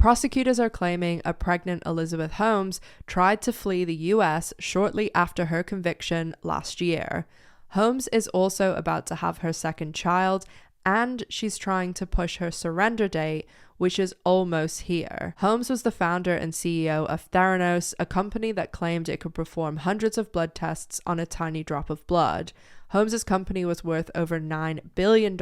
Prosecutors are claiming a pregnant Elizabeth Holmes tried to flee the US shortly after her conviction last year. Holmes is also about to have her second child, and she's trying to push her surrender date, which is almost here. Holmes was the founder and CEO of Theranos, a company that claimed it could perform hundreds of blood tests on a tiny drop of blood. Holmes' company was worth over $9 billion,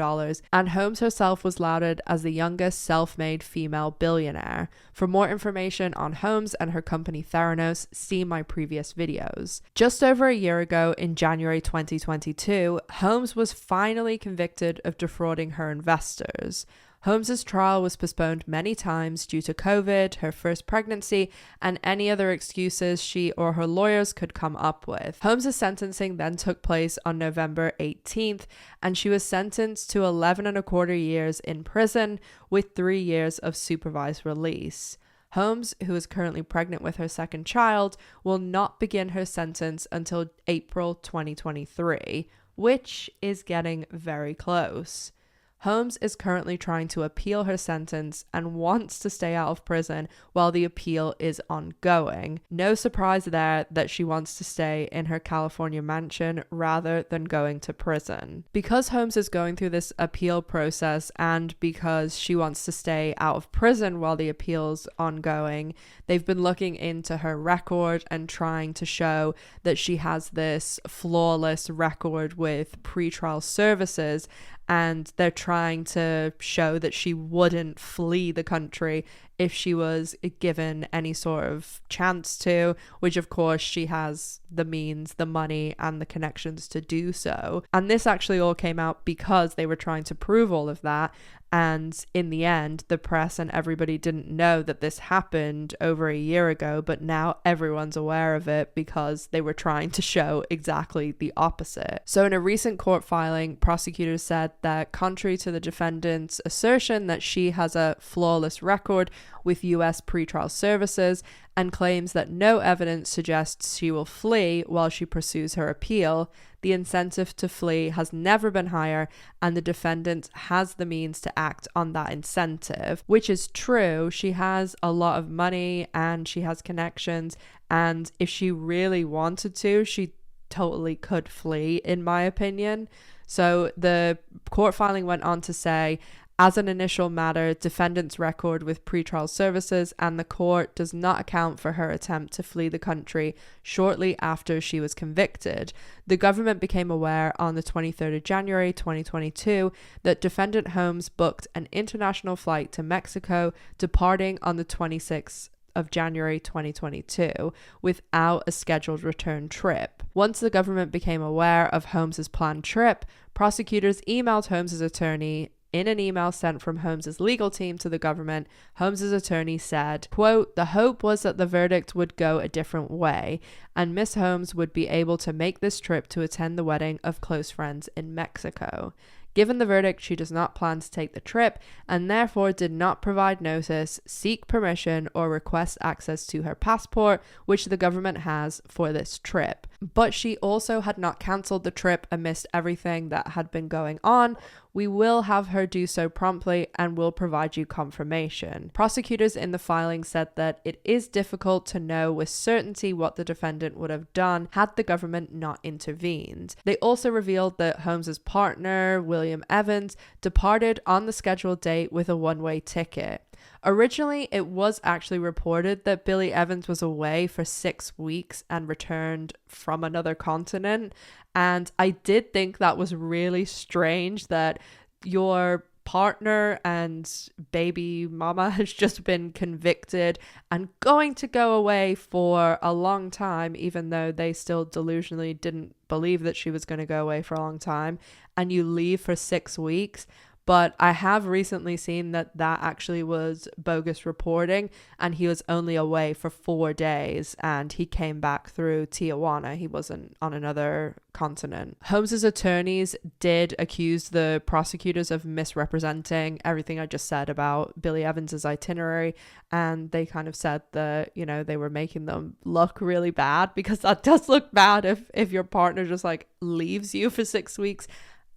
and Holmes herself was lauded as the youngest self-made female billionaire. For more information on Holmes and her company Theranos, see my previous videos. Just over a year ago, in January 2022, Holmes was finally convicted of defrauding her investors. Holmes' trial was postponed many times due to COVID, her first pregnancy, and any other excuses she or her lawyers could come up with. Holmes' sentencing then took place on November 18th, and she was sentenced to 11 and a quarter years in prison with 3 years of supervised release. Holmes, who is currently pregnant with her second child, will not begin her sentence until April 2023, which is getting very close. Holmes is currently trying to appeal her sentence and wants to stay out of prison while the appeal is ongoing. No surprise there that she wants to stay in her California mansion rather than going to prison. Because Holmes is going through this appeal process and because she wants to stay out of prison while the appeal's ongoing, they've been looking into her record and trying to show that she has this flawless record with pretrial services, and they're trying to show that she wouldn't flee the country if she was given any sort of chance to, which of course she has the means, the money, and the connections to do so. And this actually all came out because they were trying to prove all of that. And in the end, the press and everybody didn't know that this happened over a year ago, but now everyone's aware of it because they were trying to show exactly the opposite. So in a recent court filing, prosecutors said that contrary to the defendant's assertion that she has a flawless record with US pretrial services and claims that no evidence suggests she will flee while she pursues her appeal, the incentive to flee has never been higher, and the defendant has the means to act on that incentive, which is true. She has a lot of money and she has connections, and if she really wanted to, she totally could flee, in my opinion. So the court filing went on to say, as an initial matter, defendant's record with pretrial services and the court does not account for her attempt to flee the country shortly after she was convicted. The government became aware on the 23rd of January 2022 that defendant Holmes booked an international flight to Mexico, departing on the 26th of January 2022 without a scheduled return trip. Once the government became aware of Holmes's planned trip, prosecutors emailed Holmes's attorney. In an email sent from Holmes's legal team to the government, Holmes's attorney said, quote, "The hope was that the verdict would go a different way, and Miss Holmes would be able to make this trip to attend the wedding of close friends in Mexico. Given the verdict, she does not plan to take the trip and therefore did not provide notice, seek permission, or request access to her passport, which the government has for this trip. But she also had not cancelled the trip amidst everything that had been going on. We will have her do so promptly and will provide you confirmation." Prosecutors in the filing said that it is difficult to know with certainty what the defendant would have done had the government not intervened. They also revealed that Holmes's partner, William Evans, departed on the scheduled date with a one-way ticket. Originally, it was actually reported that Billy Evans was away for 6 weeks and returned from another continent. And I did think that was really strange that your partner and baby mama has just been convicted and going to go away for a long time, even though they still delusionally didn't believe that she was going to go away for a long time, and you leave for 6 weeks. But I have recently seen that actually was bogus reporting, and he was only away for 4 days and he came back through Tijuana. He wasn't on another continent. Holmes's attorneys did accuse the prosecutors of misrepresenting everything I just said about Billy Evans's itinerary, and they kind of said that, you know, they were making them look really bad, because that does look bad if your partner just like leaves you for 6 weeks.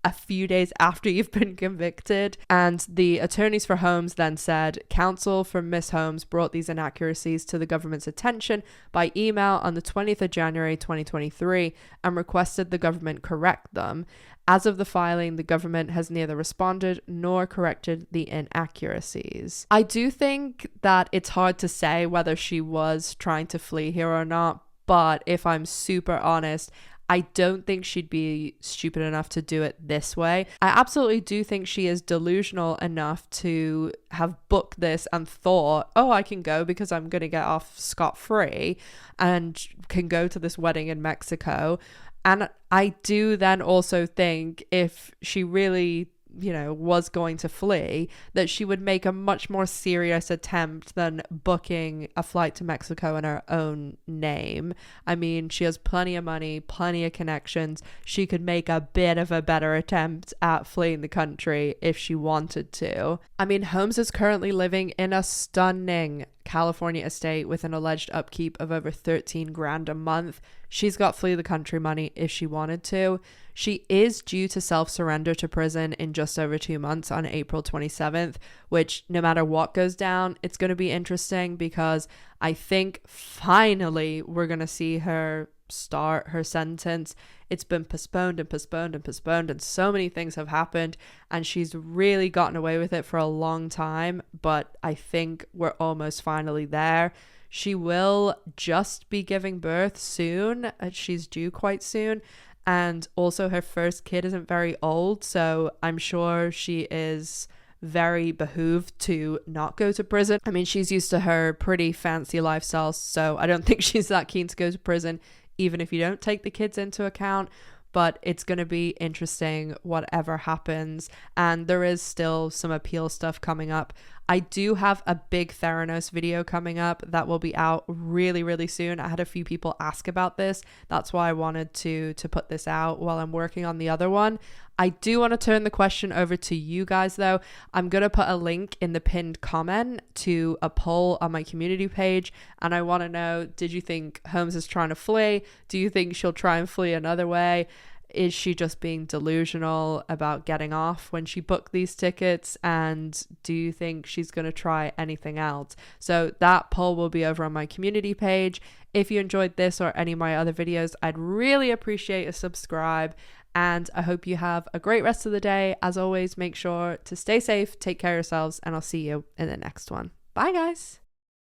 a few days after you've been convicted. And the attorneys for Holmes then said, counsel for Miss Holmes brought these inaccuracies to the government's attention by email on the 20th of January 2023 and requested the government correct them. As of the filing, the government has neither responded nor corrected the inaccuracies. I do think that it's hard to say whether she was trying to flee here or not, but if I'm super honest, I don't think she'd be stupid enough to do it this way. I absolutely do think she is delusional enough to have booked this and thought, oh, I can go because I'm going to get off scot-free and can go to this wedding in Mexico. And I do then also think if she really, was going to flee, that she would make a much more serious attempt than booking a flight to Mexico in her own name. I mean, she has plenty of money, plenty of connections. She could make a bit of a better attempt at fleeing the country if she wanted to. I mean, Holmes is currently living in a stunning California estate with an alleged upkeep of over 13 grand a month. She's got flee the country money if she wanted to. She is due to self-surrender to prison in just over 2 months on April 27th, which no matter what goes down, it's going to be interesting because I think finally we're going to see her start her sentence. It's been postponed and postponed and postponed, and so many things have happened, and she's really gotten away with it for a long time, but I think we're almost finally there. She will just be giving birth soon. She's due quite soon. And also her first kid isn't very old. So I'm sure she is very behooved to not go to prison. I mean, she's used to her pretty fancy lifestyle. So I don't think she's that keen to go to prison, even if you don't take the kids into account. But it's going to be interesting whatever happens. And there is still some appeal stuff coming up. I do have a big Theranos video coming up that will be out really, really soon. I had a few people ask about this. That's why I wanted to put this out while I'm working on the other one. I do want to turn the question over to you guys though. I'm going to put a link in the pinned comment to a poll on my community page. And I want to know, did you think Holmes is trying to flee? Do you think she'll try and flee another way? Is she just being delusional about getting off when she booked these tickets? And do you think she's going to try anything else? So that poll will be over on my community page. If you enjoyed this or any of my other videos, I'd really appreciate a subscribe. And I hope you have a great rest of the day. As always, make sure to stay safe, take care of yourselves, and I'll see you in the next one. Bye, guys.